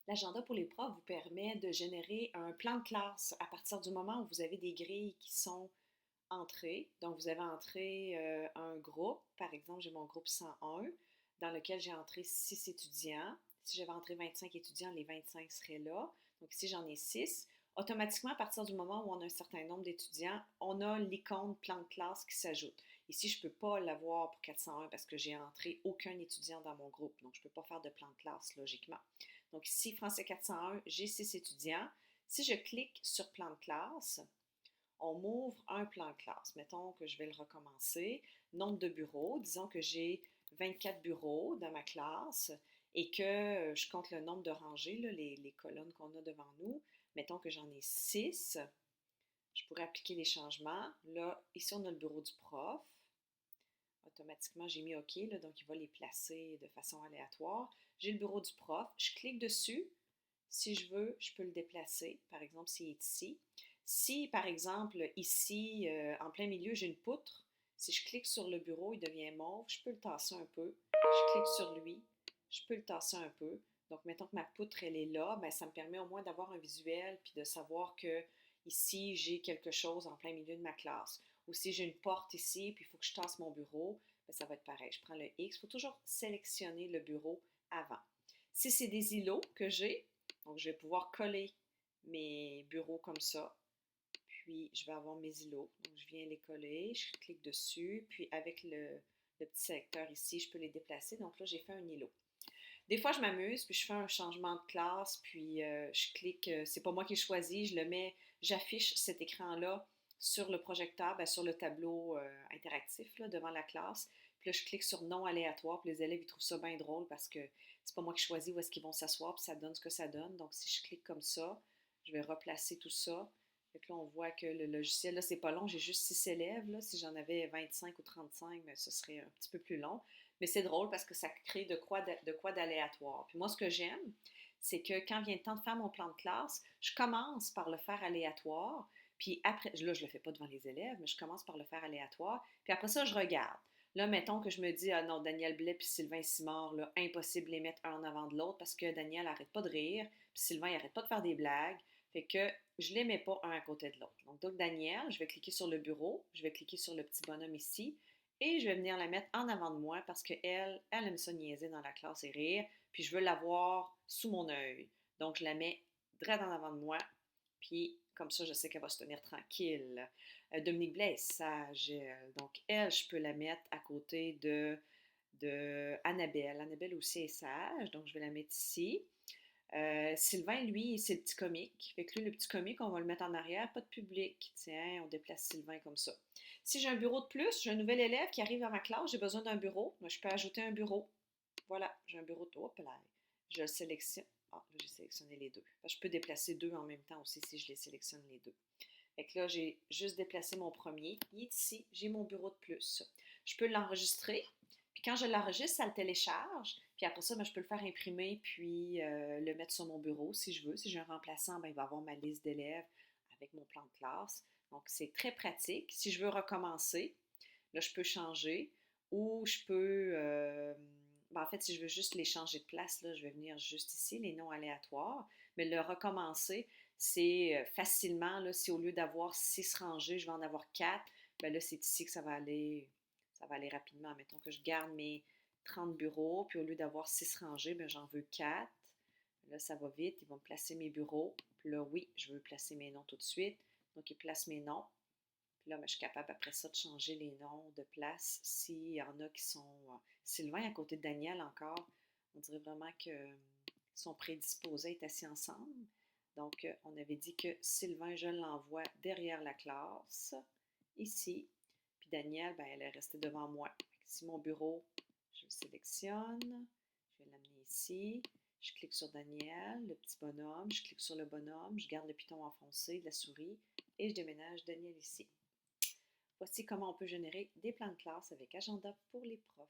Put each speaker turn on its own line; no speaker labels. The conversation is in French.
L'agenda pour les profs vous permet de générer un plan de classe à partir du moment où vous avez des grilles qui sont entrées. Donc, vous avez entré un groupe, par exemple, j'ai mon groupe 101, dans lequel j'ai entré 6 étudiants. Si j'avais entré 25 étudiants, les 25 seraient là. Donc, ici, j'en ai 6. Automatiquement, à partir du moment où on a un certain nombre d'étudiants, on a l'icône plan de classe qui s'ajoute. Ici, je ne peux pas l'avoir pour 401 parce que j'ai entré aucun étudiant dans mon groupe. Donc, je ne peux pas faire de plan de classe, logiquement. Donc ici, Français 401, j'ai 6 étudiants. Si je clique sur plan de classe, on m'ouvre un plan de classe. Mettons que je vais le recommencer. Nombre de bureaux, disons que j'ai 24 bureaux dans ma classe et que je compte le nombre de rangées, là, les colonnes qu'on a devant nous. Mettons que j'en ai 6. Je pourrais appliquer les changements. Là, ici, on a le bureau du prof. Automatiquement, j'ai mis OK, là, donc il va les placer de façon aléatoire. J'ai le bureau du prof. Je clique dessus. Si je veux, je peux le déplacer. Par exemple, s'il est ici. Si, par exemple, ici, en plein milieu, j'ai une poutre, si je clique sur le bureau, il devient mauve, je peux le tasser un peu. Je clique sur lui, je peux le tasser un peu. Donc, mettons que ma poutre, elle est là, ben, ça me permet au moins d'avoir un visuel puis de savoir que ici, j'ai quelque chose en plein milieu de ma classe. Ou si j'ai une porte ici, puis il faut que je tasse mon bureau, ben, ça va être pareil. Je prends le X. Il faut toujours sélectionner le bureau avant. Si c'est des îlots que j'ai, donc je vais pouvoir coller mes bureaux comme ça. Puis je vais avoir mes îlots. Donc je viens les coller, je clique dessus. Puis avec le petit sélecteur ici, je peux les déplacer. Donc là, j'ai fait un îlot. Des fois, je m'amuse, puis je fais un changement de classe, puis je clique, c'est pas moi qui choisis, je le mets, j'affiche cet écran-là sur le projecteur, bien, sur le tableau interactif là, devant la classe. Puis là, je clique sur non aléatoire, puis les élèves, ils trouvent ça bien drôle parce que c'est pas moi qui choisis où est-ce qu'ils vont s'asseoir, puis ça donne ce que ça donne. Donc, si je clique comme ça, je vais replacer tout ça. Fait que là, on voit que le logiciel, là, c'est pas long, j'ai juste 6 élèves. Là. Si j'en avais 25 ou 35, bien, ce serait un petit peu plus long. Mais c'est drôle parce que ça crée de quoi d'aléatoire. Puis moi, ce que j'aime, c'est que quand vient le temps de faire mon plan de classe, je commence par le faire aléatoire. Puis après, là, je ne le fais pas devant les élèves, mais je commence par le faire aléatoire. Puis après ça, je regarde. Là, mettons que je me dis, ah non, Daniel Blais puis Sylvain Simard, là, impossible de les mettre un en avant de l'autre parce que Daniel n'arrête pas de rire, puis Sylvain n'arrête pas de faire des blagues. Fait que je ne les mets pas un à côté de l'autre. Donc, Daniel, je vais cliquer sur le bureau, je vais cliquer sur le petit bonhomme ici, et je vais venir la mettre en avant de moi parce qu'elle, elle aime ça niaiser dans la classe et rire, puis je veux l'avoir sous mon œil. Donc, je la mets direct en avant de moi, puis comme ça, je sais qu'elle va se tenir tranquille. Dominique Blais est sage, elle. Donc, elle, je peux la mettre à côté de Annabelle. Annabelle aussi est sage, donc je vais la mettre ici. Sylvain, lui, c'est le petit comique. Fait que lui, le petit comique, on va le mettre en arrière, pas de public. Tiens, on déplace Sylvain comme ça. Si j'ai un bureau de plus, j'ai un nouvel élève qui arrive à ma classe, j'ai besoin d'un bureau. Moi, je peux ajouter un bureau. Voilà, j'ai un bureau de. Hop là. Je le sélectionne. Ah, là, j'ai sélectionné les deux. Je peux déplacer deux en même temps aussi si je les sélectionne les deux. Fait que là, j'ai juste déplacé mon premier. Il est ici. J'ai mon bureau de plus. Je peux l'enregistrer. Puis quand je l'enregistre, ça le télécharge. Puis après ça, ben, je peux le faire imprimer puis le mettre sur mon bureau si je veux. Si j'ai un remplaçant, ben, il va avoir ma liste d'élèves avec mon plan de classe. Donc, c'est très pratique. Si je veux recommencer, là, je peux changer ou je peux... ben, en fait, si je veux juste les changer de place, là, je vais venir juste ici, les noms aléatoires. Mais le recommencer, c'est facilement, là, si au lieu d'avoir 6 rangées, je vais en avoir 4, ben là, c'est ici que ça va aller rapidement. Mettons que je garde mes 30 bureaux, puis au lieu d'avoir 6 rangées, ben j'en veux 4. Là, ça va vite, ils vont me placer mes bureaux. Puis là, oui, je veux placer mes noms tout de suite. Donc, ils placent mes noms. Puis là, ben, je suis capable après ça de changer les noms de place s'il y en a qui sont... Sylvain à côté de Daniel encore, on dirait vraiment qu'ils sont prédisposés à être assis ensemble. Donc, on avait dit que Sylvain, je l'envoie derrière la classe, ici. Puis Danielle, ben, elle est restée devant moi. Ici, mon bureau, je le sélectionne. Je vais l'amener ici. Je clique sur Daniel, le petit bonhomme. Je clique sur le bonhomme. Je garde le piton enfoncé de la souris. Et je déménage Daniel ici. Voici comment on peut générer des plans de classe avec Agenda pour les profs.